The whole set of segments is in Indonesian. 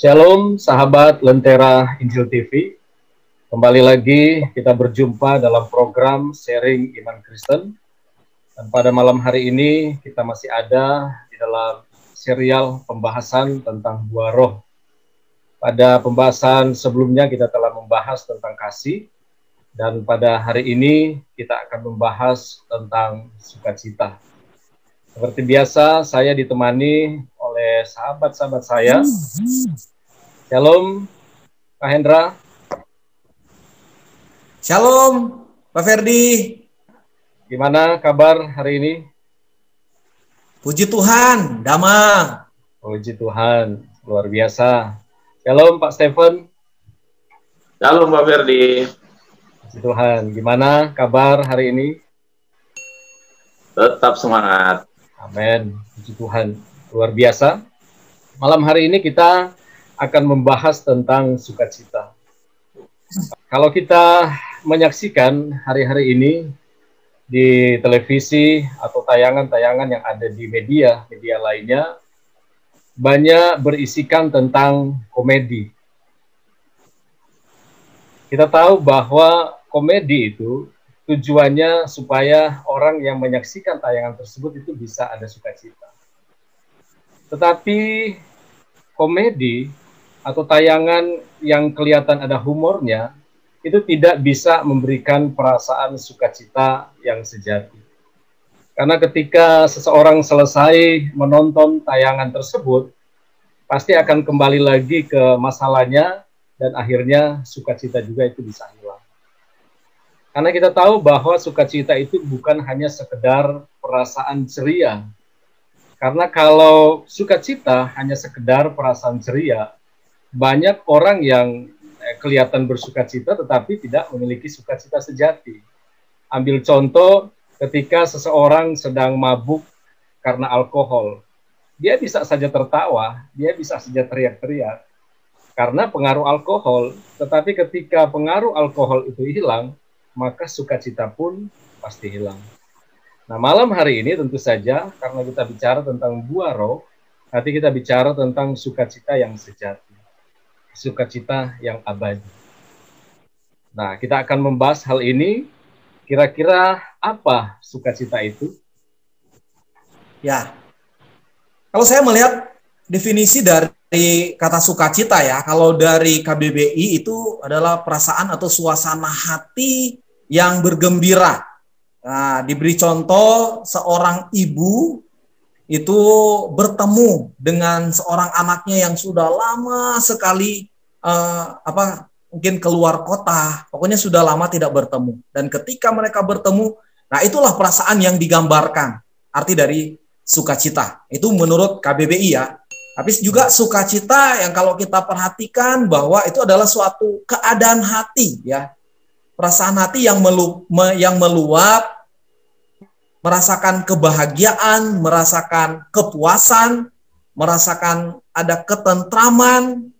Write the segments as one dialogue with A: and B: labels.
A: Shalom sahabat Lentera Injil TV. Kembali lagi kita berjumpa dalam program sharing iman Kristen. Dan pada malam hari ini kita masih ada di dalam serial pembahasan tentang buah roh. Pada pembahasan sebelumnya kita telah membahas tentang kasih. Dan pada hari ini kita akan membahas tentang sukacita. Seperti biasa saya ditemani oleh sahabat-sahabat saya. Shalom, Pak Hendra.
B: Shalom, Pak Ferdi.
A: Gimana kabar hari ini?
B: Puji Tuhan, damang.
A: Puji Tuhan, luar biasa. Shalom, Pak Stephen.
C: Shalom, Pak Ferdi.
A: Puji Tuhan, gimana kabar hari ini?
C: Tetap semangat.
A: Amin, puji Tuhan, luar biasa. Malam hari ini kita akan membahas tentang sukacita. Kalau kita menyaksikan hari-hari ini di televisi atau tayangan-tayangan yang ada di media lainnya, banyak berisikan tentang komedi. Kita tahu bahwa komedi itu tujuannya supaya orang yang menyaksikan tayangan tersebut itu bisa ada sukacita. Tetapi komedi atau tayangan yang kelihatan ada humornya, itu tidak bisa memberikan perasaan sukacita yang sejati. Karena ketika seseorang selesai menonton tayangan tersebut, pasti akan kembali lagi ke masalahnya, dan akhirnya sukacita juga itu bisa hilang. Karena kita tahu bahwa sukacita itu bukan hanya sekedar perasaan ceria. Karena kalau sukacita hanya sekedar perasaan ceria, banyak orang yang kelihatan bersukacita tetapi tidak memiliki sukacita sejati. Ambil contoh ketika seseorang sedang mabuk karena alkohol. Dia bisa saja tertawa, dia bisa saja teriak-teriak karena pengaruh alkohol, tetapi ketika pengaruh alkohol itu hilang, maka sukacita pun pasti hilang. Nah, malam hari ini tentu saja karena kita bicara tentang buah roh, nanti kita bicara tentang sukacita yang sejati. Sukacita yang abadi. Nah, kita akan membahas hal ini. Kira-kira apa sukacita itu?
B: Ya, kalau saya melihat definisi dari kata sukacita ya, kalau dari KBBI itu adalah perasaan atau suasana hati yang bergembira. Nah, diberi contoh seorang ibu itu bertemu dengan seorang anaknya yang sudah lama sekali mungkin keluar kota, pokoknya sudah lama tidak bertemu. Dan ketika mereka bertemu, nah itulah perasaan yang digambarkan, arti dari sukacita. Itu menurut KBBI ya. Tapi juga sukacita yang kalau kita perhatikan bahwa itu adalah suatu keadaan hati ya. Perasaan hati yang meluap, merasakan kebahagiaan, merasakan kepuasan, merasakan ada ketentraman,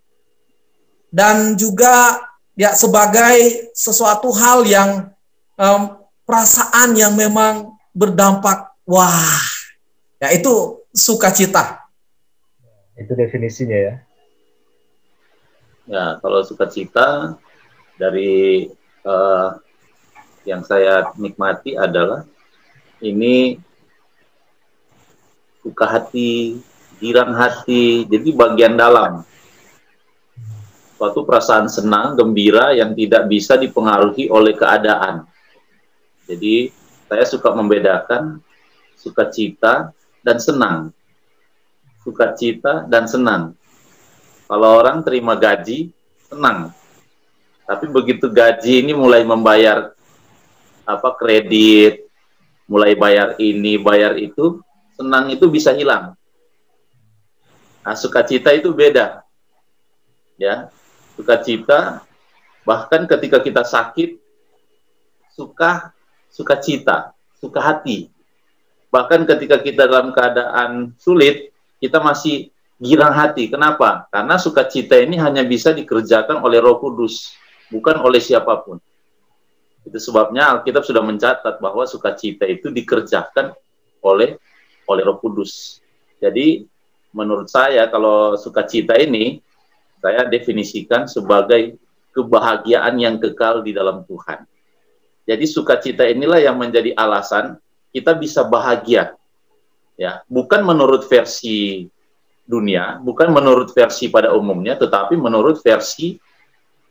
B: dan juga ya sebagai sesuatu hal yang perasaan yang memang berdampak, wah, ya itu sukacita.
A: Itu definisinya ya.
C: Ya, kalau sukacita dari yang saya nikmati adalah ini suka hati, girang hati, jadi bagian dalam. Suatu perasaan senang, gembira yang tidak bisa dipengaruhi oleh keadaan. Jadi saya suka membedakan sukacita dan senang. Sukacita dan senang. Kalau orang terima gaji, senang. Tapi begitu gaji ini mulai membayar kredit, mulai bayar ini, bayar itu, senang itu bisa hilang. Nah, sukacita itu beda. Ya, sukacita bahkan ketika kita sakit, sukacita, suka hati. Bahkan ketika kita dalam keadaan sulit, kita masih girang hati. Kenapa? Karena sukacita ini hanya bisa dikerjakan oleh Roh Kudus, bukan oleh siapapun. Itu sebabnya Alkitab sudah mencatat bahwa sukacita itu dikerjakan oleh Roh Kudus. Jadi menurut saya kalau sukacita ini saya definisikan sebagai kebahagiaan yang kekal di dalam Tuhan. Jadi sukacita inilah yang menjadi alasan kita bisa bahagia, ya, bukan menurut versi dunia, bukan menurut versi pada umumnya, tetapi menurut versi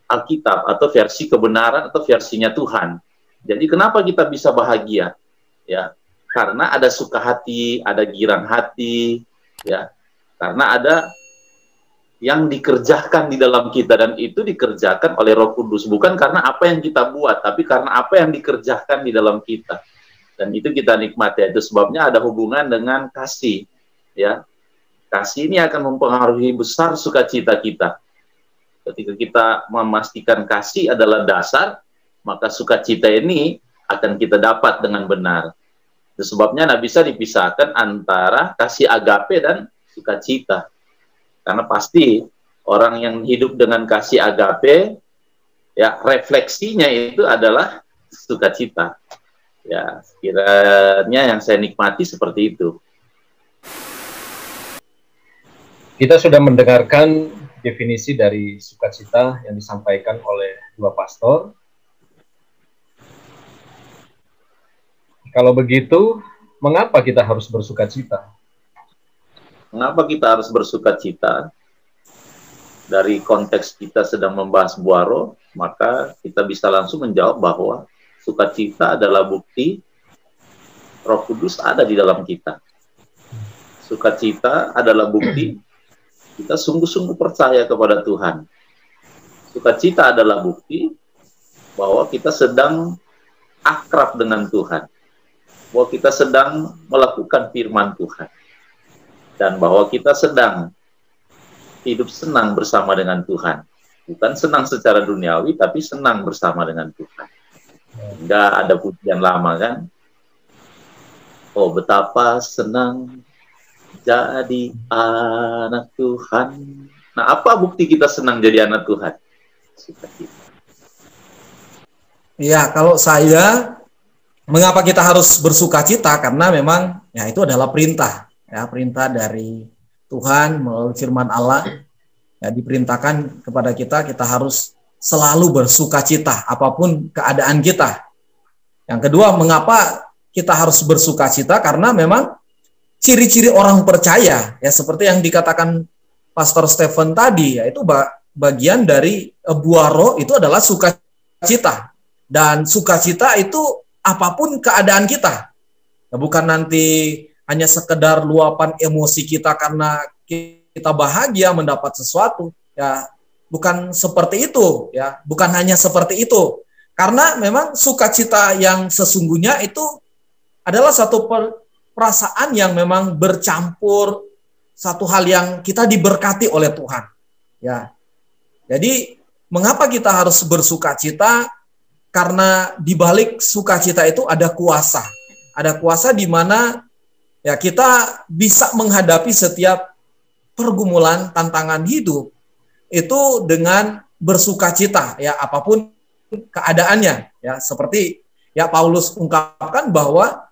C: Alkitab atau versi kebenaran atau versinya Tuhan. Jadi kenapa kita bisa bahagia? Ya, karena ada suka hati, ada girang hati, ya, karena ada yang dikerjakan di dalam kita, dan itu dikerjakan oleh Roh Kudus, bukan karena apa yang kita buat, tapi karena apa yang dikerjakan di dalam kita, dan itu kita nikmati. Itu sebabnya ada hubungan dengan kasih, ya. Kasih ini akan mempengaruhi besar sukacita kita. Ketika kita memastikan kasih adalah dasar, maka sukacita ini akan kita dapat dengan benar. Itu sebabnya tidak bisa dipisahkan antara kasih agape dan sukacita. Karena pasti orang yang hidup dengan kasih agape, ya, refleksinya itu adalah sukacita. Ya, kiranya yang saya nikmati seperti itu.
A: Kita sudah mendengarkan definisi dari sukacita yang disampaikan oleh dua pastor. Kalau begitu, mengapa kita harus bersukacita?
C: Mengapa kita harus bersukacita? Dari konteks kita sedang membahas buah roh, maka kita bisa langsung menjawab bahwa sukacita adalah bukti Roh Kudus ada di dalam kita. Sukacita adalah bukti kita sungguh-sungguh percaya kepada Tuhan. Sukacita adalah bukti bahwa kita sedang akrab dengan Tuhan, bahwa kita sedang melakukan firman Tuhan, dan bahwa kita sedang hidup senang bersama dengan Tuhan. Bukan senang secara duniawi, tapi senang bersama dengan Tuhan. Enggak ada pujian lama, kan? Oh, betapa senang jadi anak Tuhan. Nah, apa bukti kita senang jadi anak Tuhan? Sukacita.
B: Ya, kalau saya, mengapa kita harus bersukacita? Karena memang ya itu adalah perintah. Ya, perintah dari Tuhan melalui firman Allah, ya, diperintahkan kepada kita harus selalu bersukacita apapun keadaan kita. Yang kedua, mengapa kita harus bersukacita? Karena memang ciri-ciri orang percaya, ya, seperti yang dikatakan Pastor Stephen tadi, yaitu bagian dari buah roh itu adalah sukacita. Dan sukacita itu apapun keadaan kita. Ya, bukan nanti hanya sekedar luapan emosi kita karena kita bahagia mendapat sesuatu, ya, bukan seperti itu, ya, bukan hanya seperti itu. Karena memang sukacita yang sesungguhnya itu adalah satu perasaan yang memang bercampur, satu hal yang kita diberkati oleh Tuhan, ya. Jadi mengapa kita harus bersukacita? Karena di balik sukacita itu ada kuasa di mana ya kita bisa menghadapi setiap pergumulan, tantangan hidup itu dengan bersukacita, ya, apapun keadaannya, ya, seperti ya Paulus ungkapkan bahwa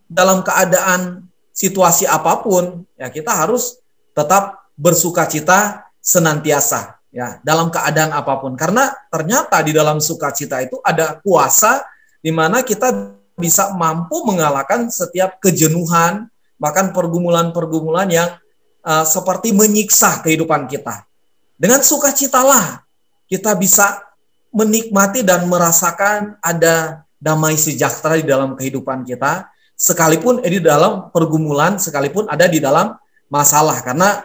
B: dalam keadaan situasi apapun, ya, kita harus tetap bersukacita senantiasa, ya, dalam keadaan apapun, karena ternyata di dalam sukacita itu ada kuasa di mana kita bisa mampu mengalahkan setiap kejenuhan, bahkan pergumulan-pergumulan yang seperti menyiksa kehidupan kita. Dengan sukacitalah kita bisa menikmati dan merasakan ada damai sejahtera di dalam kehidupan kita, sekalipun di dalam pergumulan, sekalipun ada di dalam masalah. Karena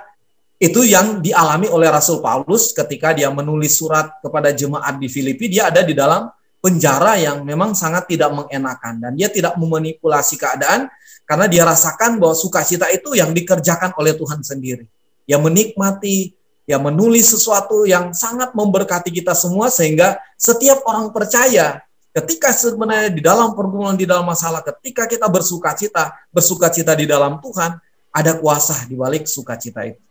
B: itu yang dialami oleh Rasul Paulus ketika dia menulis surat kepada jemaat di Filipi. Dia ada di dalam penjara yang memang sangat tidak mengenakan, dan dia tidak memanipulasi keadaan karena dia rasakan bahwa sukacita itu yang dikerjakan oleh Tuhan sendiri. Dia menikmati, dia menulis sesuatu yang sangat memberkati kita semua, sehingga setiap orang percaya ketika sebenarnya di dalam pergumulan, di dalam masalah, ketika kita bersukacita di dalam Tuhan, ada kuasa di balik sukacita itu.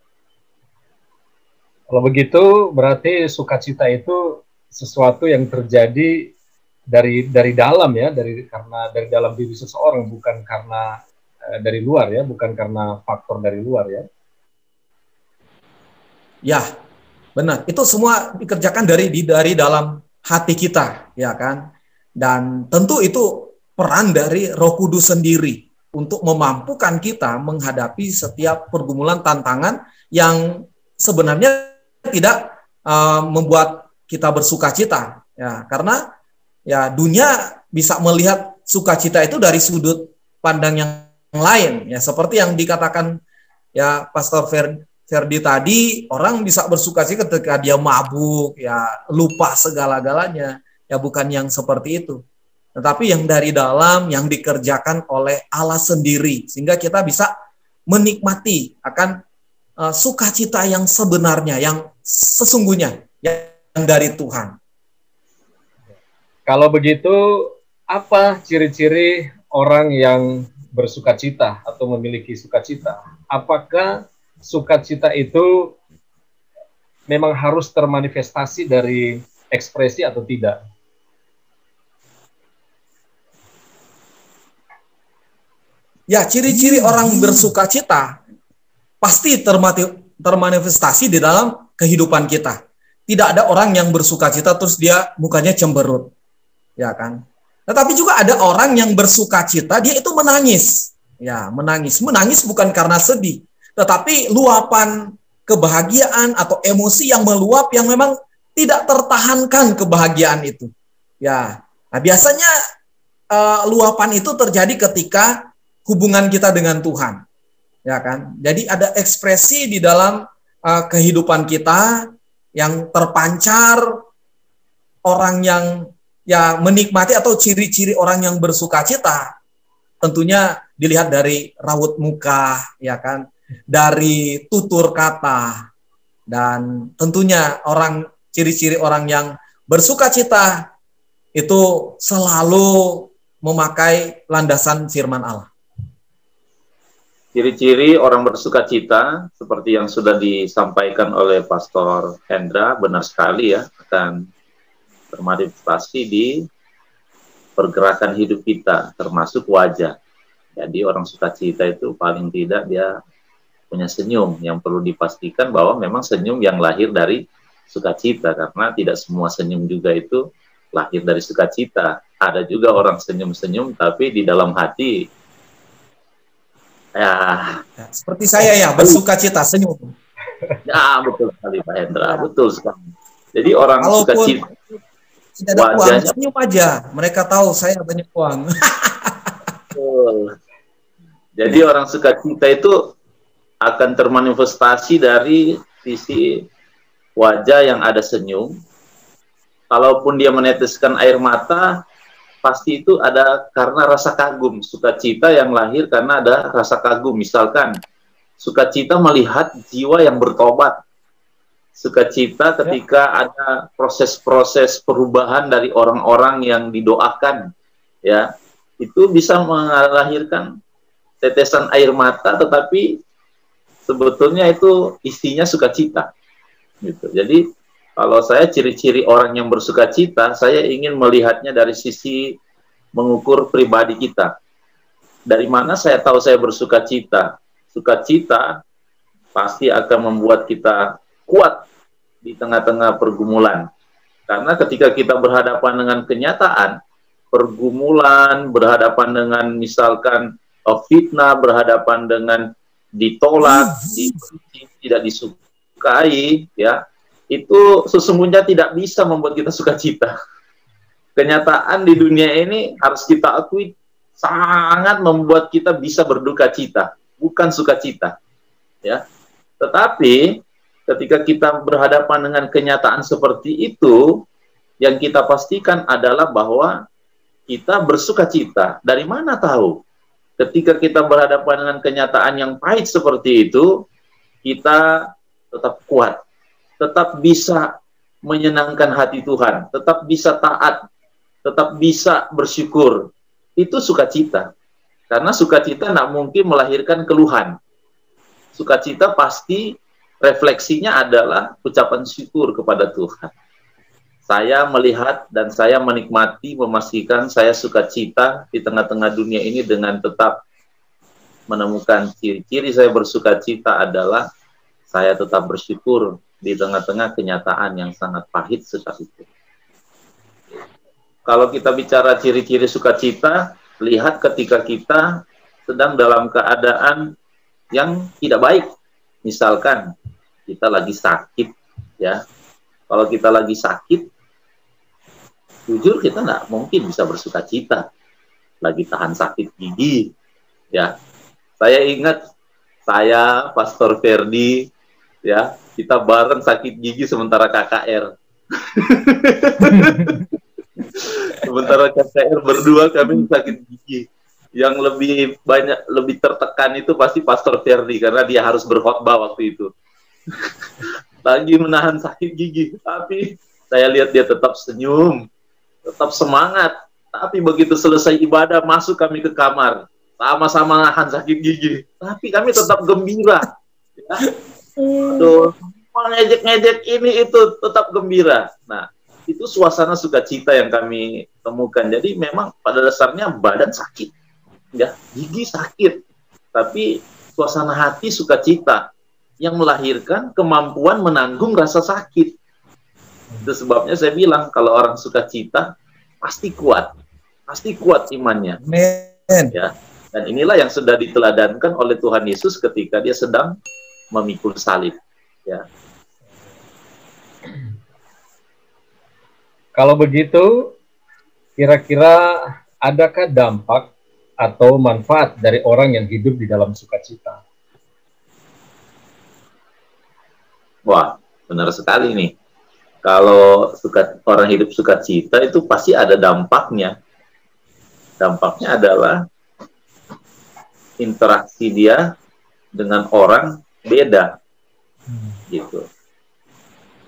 A: Kalau begitu berarti sukacita itu sesuatu yang terjadi dari dalam, ya, karena dari dalam diri seseorang, bukan karena dari luar, ya, bukan karena faktor dari luar, ya.
B: Ya, Benar, itu semua dikerjakan dari dalam hati kita, ya kan? Dan tentu itu peran dari Roh Kudus sendiri untuk memampukan kita menghadapi setiap pergumulan tantangan yang sebenarnya tidak membuat kita bersukacita, ya. Karena ya dunia bisa melihat sukacita itu dari sudut pandang yang lain, ya, seperti yang dikatakan ya Pastor Ferdi tadi, orang bisa bersukacita ketika dia mabuk, ya lupa segala-galanya, ya bukan yang seperti itu. Tetapi yang dari dalam, yang dikerjakan oleh Allah sendiri, sehingga kita bisa menikmati akan sukacita yang sebenarnya, yang sesungguhnya, yang dari Tuhan.
A: Kalau begitu, apa ciri-ciri orang yang bersukacita atau memiliki sukacita? Apakah sukacita itu memang harus termanifestasi dari ekspresi atau tidak?
B: Ya, ciri-ciri orang bersukacita pasti termanifestasi di dalam kehidupan kita. Tidak ada orang yang bersukacita terus dia mukanya cemberut, ya kan? Tetapi juga ada orang yang bersukacita, dia itu menangis. Ya, menangis. Menangis bukan karena sedih, tetapi luapan kebahagiaan atau emosi yang meluap yang memang tidak tertahankan kebahagiaan itu. Ya, nah biasanya luapan itu terjadi ketika hubungan kita dengan Tuhan, ya kan? Jadi ada ekspresi di dalam kehidupan kita yang terpancar, orang yang ya menikmati atau ciri-ciri orang yang bersukacita tentunya dilihat dari raut muka, ya kan? Dari tutur kata, dan tentunya ciri-ciri orang yang bersukacita itu selalu memakai landasan firman Allah.
C: Ciri-ciri orang bersukacita seperti yang sudah disampaikan oleh Pastor Hendra, benar sekali ya, akan termanifestasi di pergerakan hidup kita, termasuk wajah. Jadi orang sukacita itu paling tidak dia punya senyum, yang perlu dipastikan bahwa memang senyum yang lahir dari sukacita, karena tidak semua senyum juga itu lahir dari sukacita. Ada juga orang senyum-senyum tapi di dalam hati ya
B: seperti saya ya, bersukacita, senyum.
C: Ya, betul sekali Pak Hendra, betul sekali. Jadi orang sukacita
B: tidak ada uang, senyum aja. Mereka tahu saya banyak uang.
C: Jadi orang sukacita itu akan termanifestasi dari sisi wajah yang ada senyum. Kalaupun dia meneteskan air mata, pasti itu ada karena rasa kagum. Sukacita yang lahir karena ada rasa kagum. Misalkan, sukacita melihat jiwa yang bertobat. Sukacita ketika ada proses-proses perubahan dari orang-orang yang didoakan. Ya, itu bisa melahirkan tetesan air mata, tetapi sebetulnya itu isinya sukacita, gitu. Jadi kalau saya ciri-ciri orang yang bersukacita, saya ingin melihatnya dari sisi mengukur pribadi kita. Dari mana saya tahu saya bersukacita? Sukacita pasti akan membuat kita kuat di tengah-tengah pergumulan. Karena ketika kita berhadapan dengan kenyataan, pergumulan, berhadapan dengan misalkan fitnah, berhadapan dengan ditolak, tidak disukai, ya, itu sesungguhnya tidak bisa membuat kita sukacita. Kenyataan di dunia ini harus kita akui sangat membuat kita bisa berduka cita, bukan sukacita, ya. Tetapi ketika kita berhadapan dengan kenyataan seperti itu, yang kita pastikan adalah bahwa kita bersukacita. Dari mana tahu? Ketika kita berhadapan dengan kenyataan yang pahit seperti itu, kita tetap kuat, tetap bisa menyenangkan hati Tuhan, tetap bisa taat, tetap bisa bersyukur. Itu sukacita. Karena sukacita tidak mungkin melahirkan keluhan. Sukacita pasti refleksinya adalah ucapan syukur kepada Tuhan. Saya melihat dan saya menikmati, memastikan saya sukacita di tengah-tengah dunia ini dengan tetap menemukan ciri-ciri saya bersukacita adalah saya tetap bersyukur di tengah-tengah kenyataan yang sangat pahit sekalipun. Kalau kita bicara ciri-ciri sukacita, lihat ketika kita sedang dalam keadaan yang tidak baik. Misalkan kita lagi sakit, ya. Kalau kita lagi sakit, jujur kita nggak mungkin bisa bersukacita. Lagi tahan sakit gigi, ya. Saya ingat saya, Pastor Ferdi, ya, kita bareng sakit gigi sementara KKR. Sementara KKR berdua kami sakit gigi. Yang lebih tertekan itu pasti Pastor Ferdi karena dia harus berkhotbah waktu itu. Lagi menahan sakit gigi, tapi saya lihat dia tetap senyum, tetap semangat. Tapi begitu selesai ibadah, masuk kami ke kamar, sama-sama nahan sakit gigi. Tapi kami tetap gembira. Ya. Aduh, ngejek-ngejek ini itu tetap gembira. Nah, itu suasana sukacita yang kami temukan. Jadi memang pada dasarnya badan sakit, ya, gigi sakit, tapi suasana hati sukacita yang melahirkan kemampuan menanggung rasa sakit. Itu sebabnya saya bilang kalau orang sukacita pasti kuat imannya.
B: Amen.
C: Ya, dan inilah yang sudah diteladankan oleh Tuhan Yesus ketika dia sedang memikul salib. Ya.
A: Kalau begitu, kira-kira adakah dampak atau manfaat dari orang yang hidup di dalam sukacita?
C: Wah, benar sekali nih. Kalau orang hidup sukacita itu pasti ada dampaknya. Dampaknya adalah interaksi dia dengan orang beda. Gitu.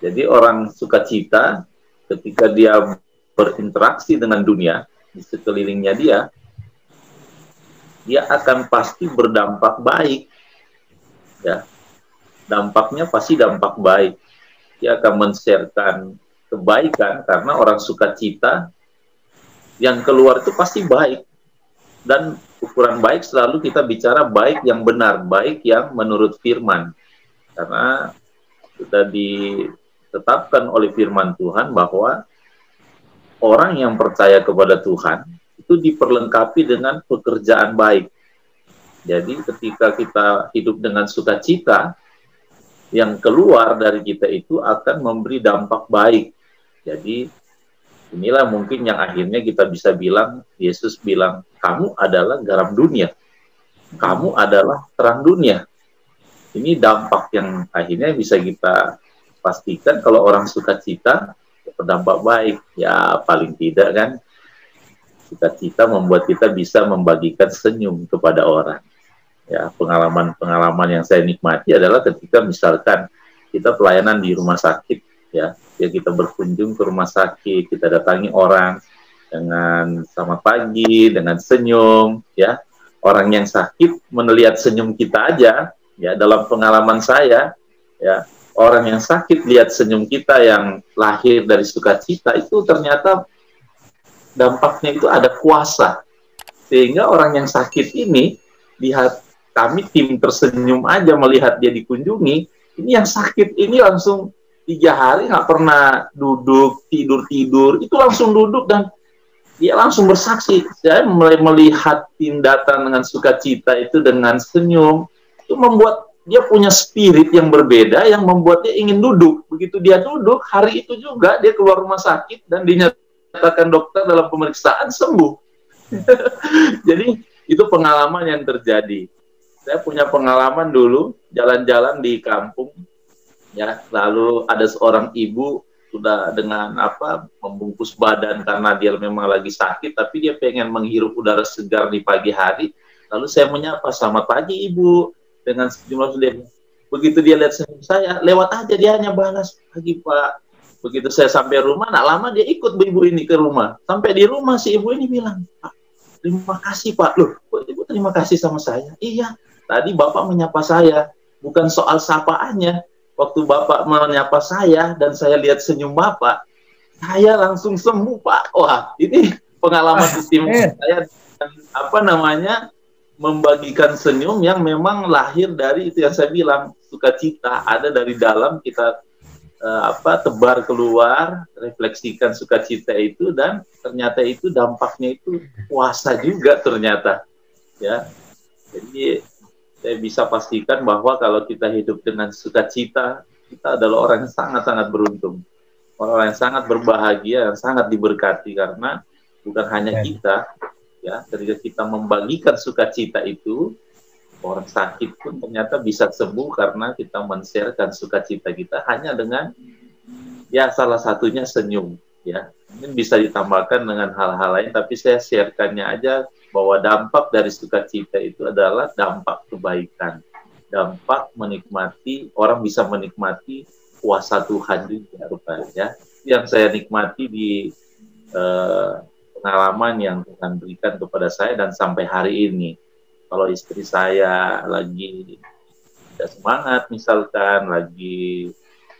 C: Jadi orang sukacita ketika dia berinteraksi dengan dunia di sekelilingnya dia akan pasti berdampak baik. Ya. Dampaknya pasti dampak baik. Dia akan men-sharekan kebaikan karena orang sukacita yang keluar itu pasti baik. Dan ukuran baik selalu kita bicara baik yang benar, baik yang menurut firman. Karena sudah ditetapkan oleh firman Tuhan bahwa orang yang percaya kepada Tuhan itu diperlengkapi dengan pekerjaan baik. Jadi ketika kita hidup dengan sukacita, yang keluar dari kita itu akan memberi dampak baik. Jadi inilah mungkin yang akhirnya kita bisa bilang, Yesus bilang, kamu adalah garam dunia. Kamu adalah terang dunia. Ini dampak yang akhirnya bisa kita pastikan kalau orang sukacita berdampak baik. Ya paling tidak kan, sukacita membuat kita bisa membagikan senyum kepada orang. Ya, pengalaman-pengalaman yang saya nikmati adalah ketika misalkan kita pelayanan di rumah sakit, ya kita berkunjung ke rumah sakit, kita datangi orang dengan selamat pagi, dengan senyum, ya. Orang yang sakit melihat senyum kita aja, ya, dalam pengalaman saya, ya, orang yang sakit lihat senyum kita yang lahir dari sukacita itu ternyata dampaknya itu ada kuasa. Sehingga orang yang sakit ini lihat kami tim tersenyum aja melihat dia dikunjungi, ini yang sakit ini langsung 3 hari nggak pernah duduk, tidur, itu langsung duduk dan dia langsung bersaksi. Saya mulai melihat tim datang dengan sukacita itu dengan senyum, itu membuat dia punya spirit yang berbeda yang membuat dia ingin duduk. Begitu dia duduk, hari itu juga dia keluar rumah sakit dan dinyatakan dokter dalam pemeriksaan sembuh. Jadi itu pengalaman yang terjadi. Saya punya pengalaman dulu jalan-jalan di kampung, ya, lalu ada seorang ibu sudah dengan membungkus badan karena dia memang lagi sakit, tapi dia pengen menghirup udara segar di pagi hari. Lalu saya menyapa, selamat pagi ibu, dengan sejumlah sudah. Begitu dia lihat senyum saya, lewat aja dia hanya balas, pagi pak. Begitu saya sampai rumah, nak lama dia ikut ibu ini ke rumah. Sampai di rumah si ibu ini bilang, Pak, terima kasih pak. Loh, ibu terima kasih sama saya? Iya. Tadi Bapak menyapa saya, bukan soal sapaannya. Waktu Bapak menyapa saya dan saya lihat senyum Bapak, saya langsung sembuh, Pak. Wah, ini pengalaman sistem saya, membagikan senyum yang memang lahir dari itu yang saya bilang, sukacita. Ada dari dalam kita tebar keluar, refleksikan sukacita itu, dan ternyata itu dampaknya itu puasa juga ternyata, ya. Jadi saya bisa pastikan bahwa kalau kita hidup dengan sukacita, kita adalah orang yang sangat-sangat beruntung, orang yang sangat berbahagia, yang sangat diberkati, karena bukan hanya kita, ya, ketika kita membagikan sukacita itu, orang sakit pun ternyata bisa sembuh karena kita men-sharekan sukacita kita hanya dengan, ya, salah satunya senyum, ya. Mungkin bisa ditambahkan dengan hal-hal lain, tapi saya sharekannya aja bahwa dampak dari sukacita itu adalah dampak kebaikan, dampak menikmati, orang bisa menikmati kuasa Tuhan juga rupanya. Yang saya nikmati di pengalaman yang Tuhan berikan kepada saya dan sampai hari ini. Kalau istri saya lagi tidak semangat, misalkan lagi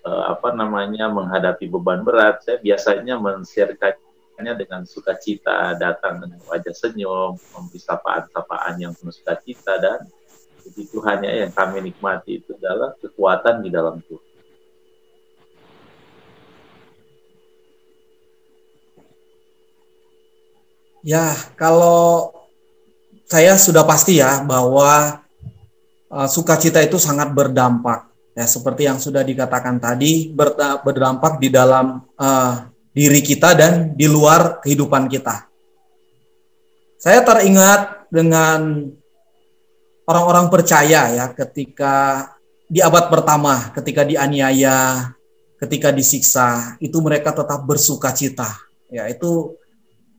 C: menghadapi beban berat, saya biasanya men-sharekannya dengan sukacita, datang dengan wajah senyum, memberi sapaan-sapaan yang penuh sukacita, dan itu hanya yang kami nikmati, itu adalah kekuatan di dalam Tuhan.
B: Ya, kalau saya sudah pasti ya bahwa sukacita itu sangat berdampak. Ya, seperti yang sudah dikatakan tadi, berdampak di dalam diri kita dan di luar kehidupan kita. Saya teringat dengan orang-orang percaya ya, ketika di abad pertama, ketika dianiaya, ketika disiksa, itu mereka tetap bersukacita. Ya, itu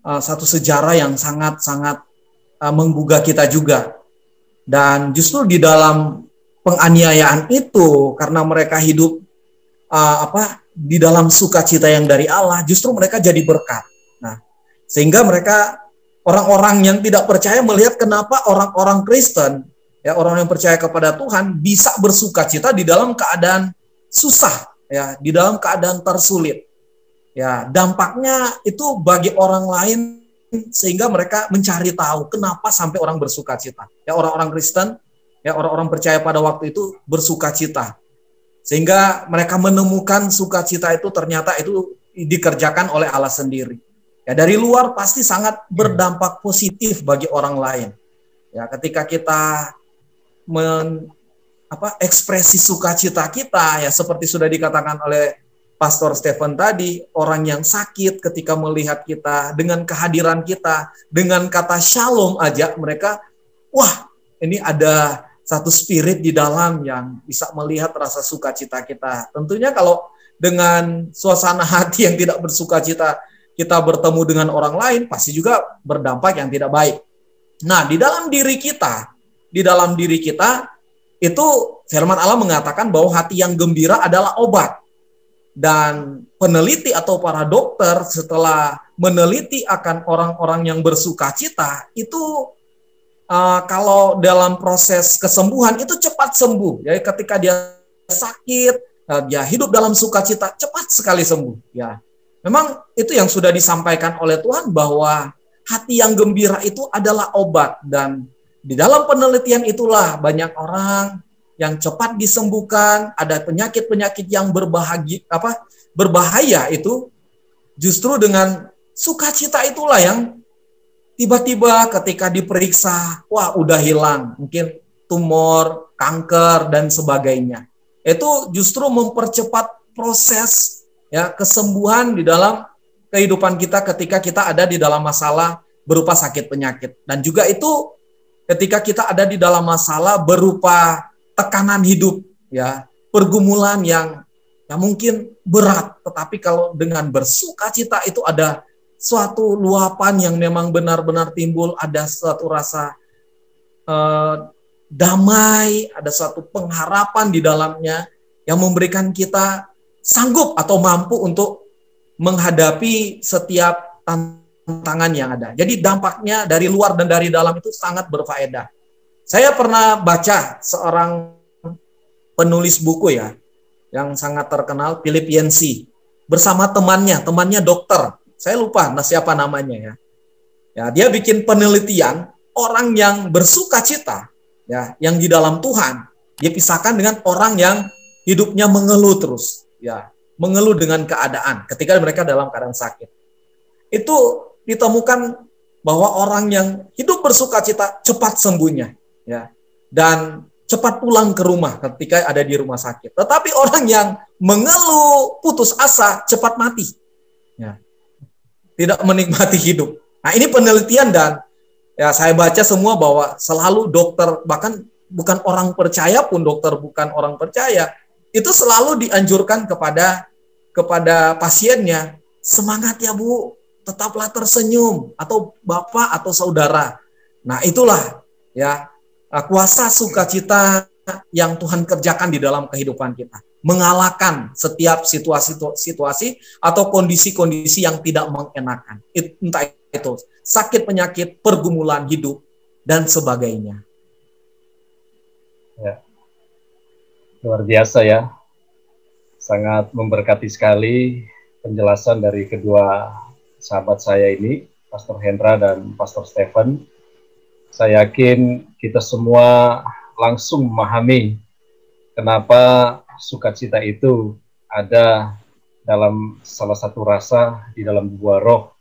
B: satu sejarah yang sangat-sangat menggugah kita juga. Dan justru di dalam penganiayaan itu, karena mereka hidup di dalam sukacita yang dari Allah, justru mereka jadi berkat. Nah, sehingga mereka, orang-orang yang tidak percaya, melihat kenapa orang-orang Kristen, ya, orang yang percaya kepada Tuhan, bisa bersukacita di dalam keadaan susah, ya, di dalam keadaan tersulit. Ya, dampaknya itu bagi orang lain, sehingga mereka mencari tahu kenapa sampai orang bersukacita. Ya, orang-orang Kristen, ya, orang-orang percaya pada waktu itu bersukacita. Sehingga mereka menemukan sukacita itu ternyata itu dikerjakan oleh Allah sendiri. Ya, dari luar pasti sangat berdampak positif bagi orang lain. Ya, ketika kita ekspresi sukacita kita, ya, seperti sudah dikatakan oleh Pastor Stephen tadi, orang yang sakit ketika melihat kita, dengan kehadiran kita, dengan kata shalom aja, mereka, wah, ini ada satu spirit di dalam yang bisa melihat rasa sukacita kita. Tentunya kalau dengan suasana hati yang tidak bersukacita, kita bertemu dengan orang lain, pasti juga berdampak yang tidak baik. Nah, di dalam diri kita, itu firman Allah mengatakan bahwa hati yang gembira adalah obat. Dan peneliti atau para dokter setelah meneliti akan orang-orang yang bersukacita, itu kalau dalam proses kesembuhan itu cepat sembuh. Jadi ketika dia sakit, dia hidup dalam sukacita, cepat sekali sembuh. Ya, memang itu yang sudah disampaikan oleh Tuhan, bahwa hati yang gembira itu adalah obat. Dan di dalam penelitian itulah banyak orang yang cepat disembuhkan. Ada penyakit-penyakit yang berbahaya itu justru dengan sukacita itulah yang tiba-tiba ketika diperiksa, wah, udah hilang, mungkin tumor, kanker, dan sebagainya. Itu justru mempercepat proses, ya, kesembuhan di dalam kehidupan kita ketika kita ada di dalam masalah berupa sakit penyakit. Dan juga itu ketika kita ada di dalam masalah berupa tekanan hidup, ya, pergumulan yang mungkin berat, tetapi kalau dengan bersukacita itu ada suatu luapan yang memang benar-benar timbul, ada suatu rasa damai, ada suatu pengharapan di dalamnya yang memberikan kita sanggup atau mampu untuk menghadapi setiap tantangan yang ada. Jadi dampaknya dari luar dan dari dalam itu sangat berfaedah. Saya pernah baca seorang penulis buku, ya, yang sangat terkenal, Philip Yancey, bersama temannya dokter. Saya lupa siapa namanya, ya. Ya, dia bikin penelitian orang yang bersukacita, ya, yang di dalam Tuhan, dia pisahkan dengan orang yang hidupnya mengeluh terus, ya. mengeluh dengan keadaan ketika mereka dalam keadaan sakit. Itu ditemukan bahwa orang yang hidup bersukacita cepat sembuhnya, ya, dan cepat pulang ke rumah ketika ada di rumah sakit. Tetapi orang yang mengeluh, putus asa, cepat mati, ya, tidak menikmati hidup. Nah, ini penelitian dan ya saya baca semua bahwa selalu dokter, bahkan bukan orang percaya pun, dokter bukan orang percaya, itu selalu dianjurkan kepada pasiennya, semangat ya Bu, tetaplah tersenyum, atau bapak atau saudara. Nah, itulah ya kuasa sukacita yang Tuhan kerjakan di dalam kehidupan kita, mengalahkan setiap situasi atau kondisi-kondisi yang tidak mengenakan. Entah itu sakit, penyakit, pergumulan hidup dan sebagainya.
A: Ya. Luar biasa ya. Sangat memberkati sekali penjelasan dari kedua sahabat saya ini, Pastor Hendra dan Pastor Stephen. Saya yakin kita semua langsung memahami kenapa sukacita itu ada dalam salah satu rasa di dalam buah roh.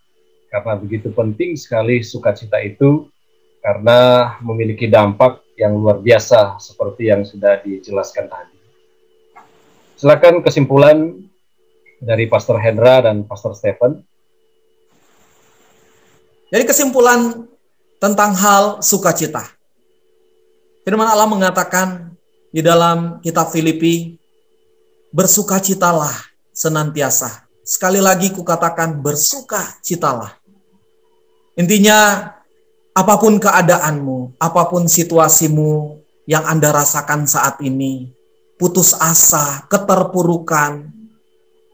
A: Karena begitu penting sekali sukacita itu, karena memiliki dampak yang luar biasa seperti yang sudah dijelaskan tadi. Silakan kesimpulan dari Pastor Hendra dan Pastor Stephen.
B: Jadi kesimpulan tentang hal sukacita. Firman Allah mengatakan di dalam kitab Filipi, bersukacitalah senantiasa. Sekali lagi kukatakan, bersukacitalah. Intinya, apapun keadaanmu, apapun situasimu yang Anda rasakan saat ini, putus asa, keterpurukan,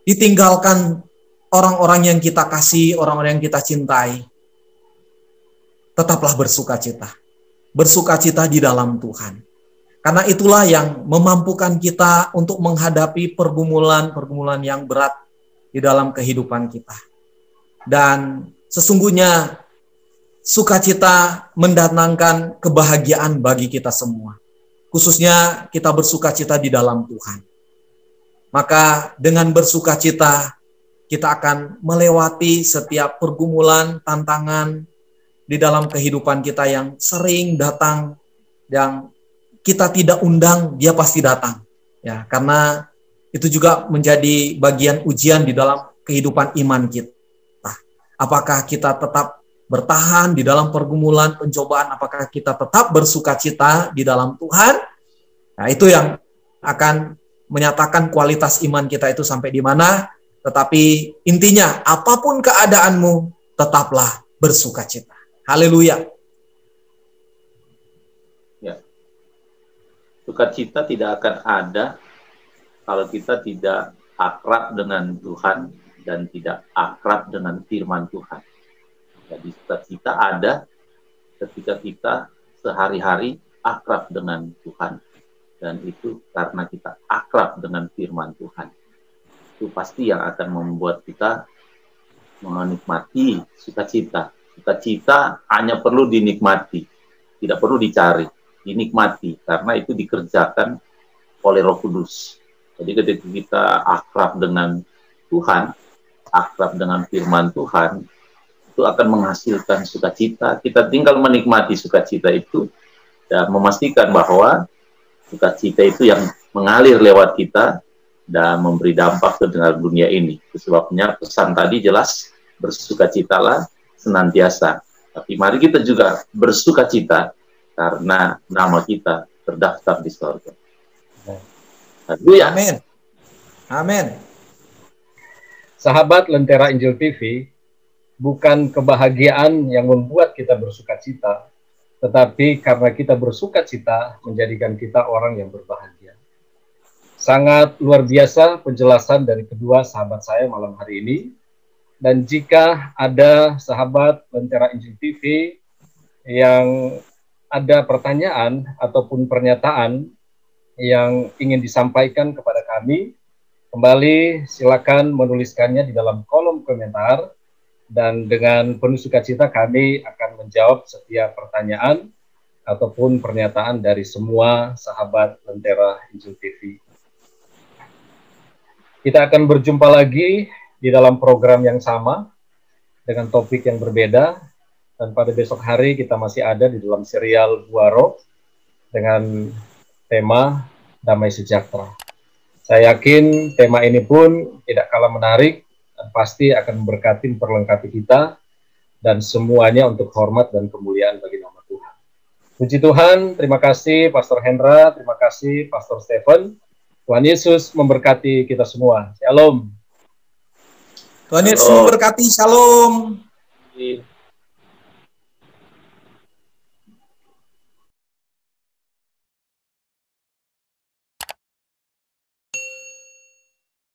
B: ditinggalkan orang-orang yang kita kasih, orang-orang yang kita cintai, tetaplah bersukacita. Bersukacita di dalam Tuhan. Karena itulah yang memampukan kita untuk menghadapi pergumulan-pergumulan yang berat di dalam kehidupan kita. Dan sesungguhnya sukacita mendatangkan kebahagiaan bagi kita semua. Khususnya kita bersukacita di dalam Tuhan. Maka dengan bersukacita kita akan melewati setiap pergumulan, tantangan di dalam kehidupan kita yang sering datang, yang kita tidak undang, dia pasti datang. Ya, karena itu juga menjadi bagian ujian di dalam kehidupan iman kita. Apakah kita tetap bertahan di dalam pergumulan, pencobaan, apakah kita tetap bersukacita di dalam Tuhan? Nah, itu yang akan menyatakan kualitas iman kita itu sampai di mana. Tetapi intinya, apapun keadaanmu, tetaplah bersukacita. Haleluya.
C: Ya. Sukacita tidak akan ada kalau kita tidak akrab dengan Tuhan dan tidak akrab dengan firman Tuhan. Jadi sukacita ada ketika kita sehari-hari akrab dengan Tuhan. Dan itu karena kita akrab dengan firman Tuhan. Itu pasti yang akan membuat kita menikmati sukacita. Sukacita hanya perlu dinikmati, tidak perlu dicari, dinikmati, karena itu dikerjakan oleh Roh Kudus. Jadi ketika kita akrab dengan Tuhan, akrab dengan firman Tuhan, itu akan menghasilkan sukacita. Kita tinggal menikmati sukacita itu dan memastikan bahwa sukacita itu yang mengalir lewat kita dan memberi dampak ke dalam dunia ini. Sebabnya pesan tadi jelas, bersukacitalah senantiasa. Tapi mari kita juga bersukacita karena nama kita terdaftar di surga.
B: Amin. Amin.
A: Sahabat Lentera Injil TV, bukan kebahagiaan yang membuat kita bersukacita, tetapi karena kita bersukacita menjadikan kita orang yang berbahagia. Sangat luar biasa penjelasan dari kedua sahabat saya malam hari ini. Dan jika ada sahabat Lentera Injil TV yang ada pertanyaan ataupun pernyataan yang ingin disampaikan kepada kami, kembali silakan menuliskannya di dalam kolom komentar, dan dengan penuh sukacita kami akan menjawab setiap pertanyaan ataupun pernyataan dari semua sahabat Lentera Injil TV. Kita akan berjumpa lagi di dalam program yang sama dengan topik yang berbeda, dan pada besok hari kita masih ada di dalam serial Buah Roh dengan tema Damai Sejahtera. Saya yakin tema ini pun tidak kalah menarik dan pasti akan memberkati, memperlengkapi kita, dan semuanya untuk hormat dan kemuliaan bagi nama Tuhan. Puji Tuhan, terima kasih Pastor Hendra, terima kasih Pastor Stephen. Tuhan Yesus memberkati kita semua. Shalom.
B: Tuhan Yesus memberkati. Shalom.